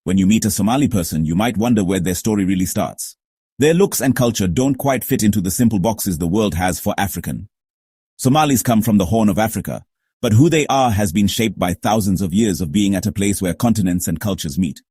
When you meet a Somali person, you might wonder where their story really starts. Their looks and culture don't quite fit into the simple boxes the world has for African. Somalis come from the Horn of Africa, but who they are has been shaped by thousands of years of being at a place where continents and cultures meet.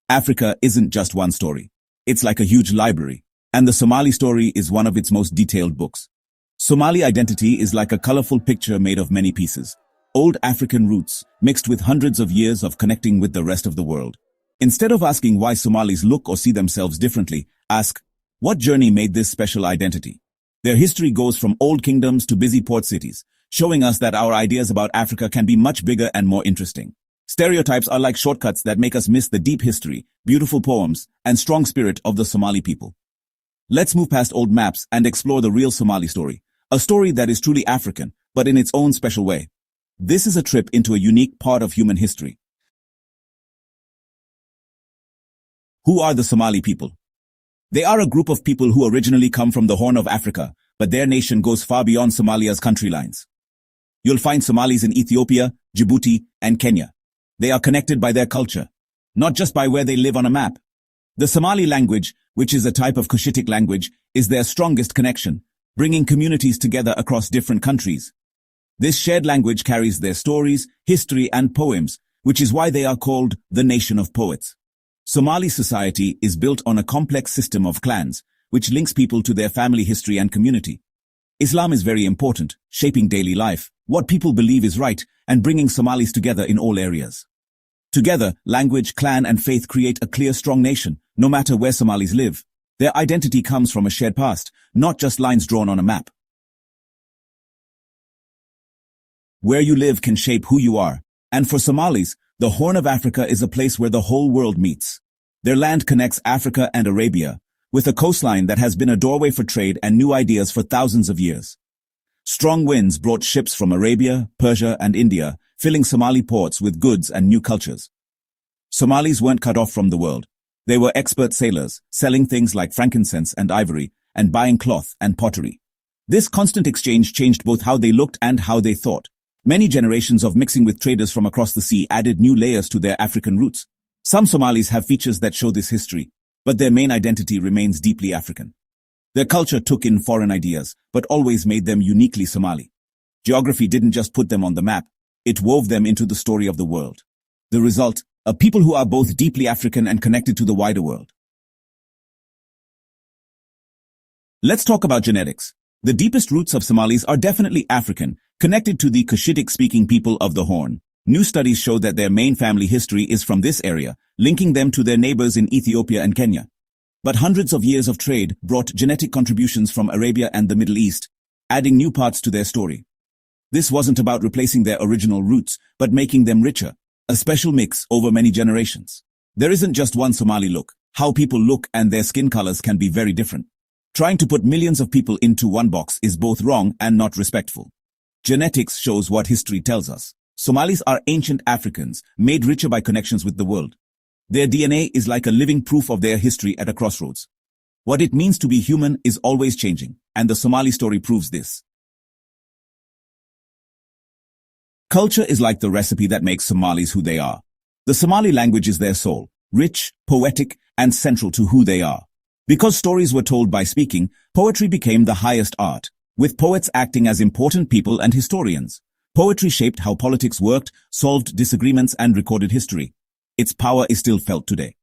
Africa isn't just one story. It's like a huge library, and the Somali story is one of its most detailed books. Somali identity is like a colorful picture made of many pieces. Old African roots, mixed with hundreds of years of connecting with the rest of the world. Instead of asking why Somalis look or see themselves differently, ask, what journey made this special identity? Their history goes from old kingdoms to busy port cities, showing us that our ideas about Africa can be much bigger and more interesting. Stereotypes are like shortcuts that make us miss the deep history, beautiful poems, and strong spirit of the Somali people. Let's move past old maps and explore the real Somali story, a story that is truly African, but in its own special way. This is a trip into a unique part of human history. Who are the Somali people? They are a group of people who originally come from the Horn of Africa, but their nation goes far beyond Somalia's country lines. You'll find Somalis in Ethiopia, Djibouti, and Kenya. They are connected by their culture, not just by where they live on a map. The Somali language, which is a type of Cushitic language, is their strongest connection, bringing communities together across different countries. This shared language carries their stories, history, and poems, which is why they are called the nation of poets. Somali society is built on a complex system of clans, which links people to their family history and community. Islam is very important, shaping daily life, what people believe is right, and bringing Somalis together in all areas. Together, language, clan, and faith create a clear, strong nation, no matter where Somalis live. Their identity comes from a shared past, not just lines drawn on a map. Where you live can shape who you are, and for Somalis, the Horn of Africa is a place where the whole world meets. Their land connects Africa and Arabia, with a coastline that has been a doorway for trade and new ideas for thousands of years. Strong winds brought ships from Arabia, Persia, and India, filling Somali ports with goods and new cultures. Somalis weren't cut off from the world. They were expert sailors, selling things like frankincense and ivory, and buying cloth and pottery. This constant exchange changed both how they looked and how they thought. Many generations of mixing with traders from across the sea added new layers to their African roots. Some Somalis have features that show this history, but their main identity remains deeply African. Their culture took in foreign ideas, but always made them uniquely Somali. Geography didn't just put them on the map, it wove them into the story of the world. The result, a people who are both deeply African and connected to the wider world. Let's talk about genetics. The deepest roots of Somalis are definitely African, connected to the Cushitic-speaking people of the Horn. New studies show that their main family history is from this area, linking them to their neighbors in Ethiopia and Kenya. But hundreds of years of trade brought genetic contributions from Arabia and the Middle East, adding new parts to their story. This wasn't about replacing their original roots, but making them richer, a special mix over many generations. There isn't just one Somali look. How people look and their skin colors can be very different. Trying to put millions of people into one box is both wrong and not respectful. Genetics shows what history tells us. Somalis are ancient Africans, made richer by connections with the world. Their DNA is like a living proof of their history at a crossroads. What it means to be human is always changing, and the Somali story proves this. Culture is like the recipe that makes Somalis who they are. The Somali language is their soul, rich, poetic, and central to who they are. Because stories were told by speaking, poetry became the highest art, with poets acting as important people and historians. Poetry shaped how politics worked, solved disagreements, and recorded history. Its power is still felt today.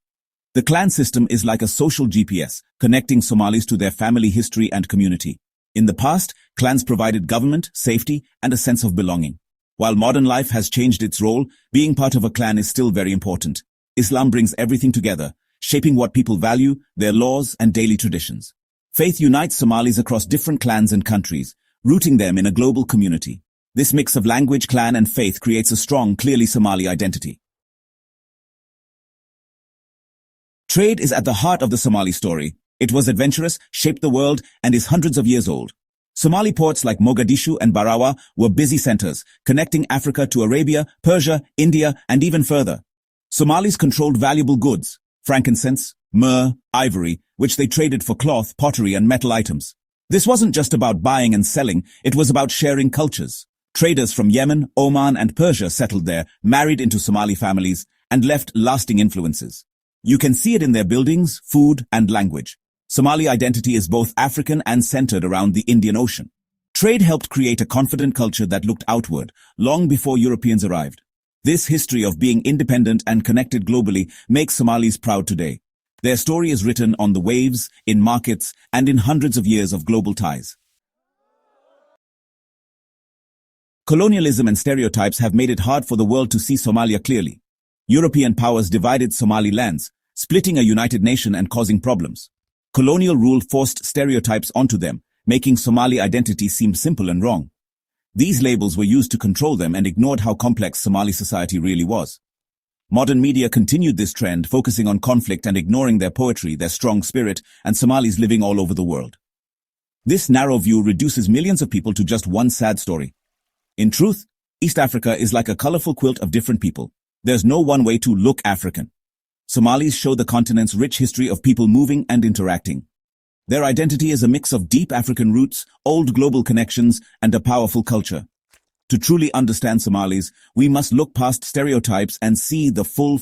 The clan system is like a social GPS, connecting Somalis to their family history and community. In the past, clans provided government, safety, and a sense of belonging. While modern life has changed its role, being part of a clan is still very important. Islam brings everything together, shaping what people value, their laws, and daily traditions. Faith unites Somalis across different clans and countries, rooting them in a global community. This mix of language, clan, and faith creates a strong, clearly Somali identity. Trade is at the heart of the Somali story. It was adventurous, shaped the world, and is hundreds of years old. Somali ports like Mogadishu and Barawa were busy centers, connecting Africa to Arabia, Persia, India, and even further. Somalis controlled valuable goods, frankincense, myrrh, ivory, which they traded for cloth, pottery, and metal items. This wasn't just about buying and selling, it was about sharing cultures. Traders from Yemen, Oman, and Persia settled there, married into Somali families, and left lasting influences. You can see it in their buildings, food, and language. Somali identity is both African and centered around the Indian Ocean. Trade helped create a confident culture that looked outward, long before Europeans arrived. This history of being independent and connected globally makes Somalis proud today. Their story is written on the waves, in markets, and in hundreds of years of global ties. Colonialism and stereotypes have made it hard for the world to see Somalia clearly. European powers divided Somali lands, splitting a united nation and causing problems. Colonial rule forced stereotypes onto them, making Somali identity seem simple and wrong. These labels were used to control them and ignored how complex Somali society really was. Modern media continued this trend, focusing on conflict and ignoring their poetry, their strong spirit, and Somalis living all over the world. This narrow view reduces millions of people to just one sad story. In truth, East Africa is like a colorful quilt of different people. There's no one way to look African. Somalis show the continent's rich history of people moving and interacting. Their identity is a mix of deep African roots, old global connections, and a powerful culture. To truly understand Somalis, we must look past stereotypes and see the full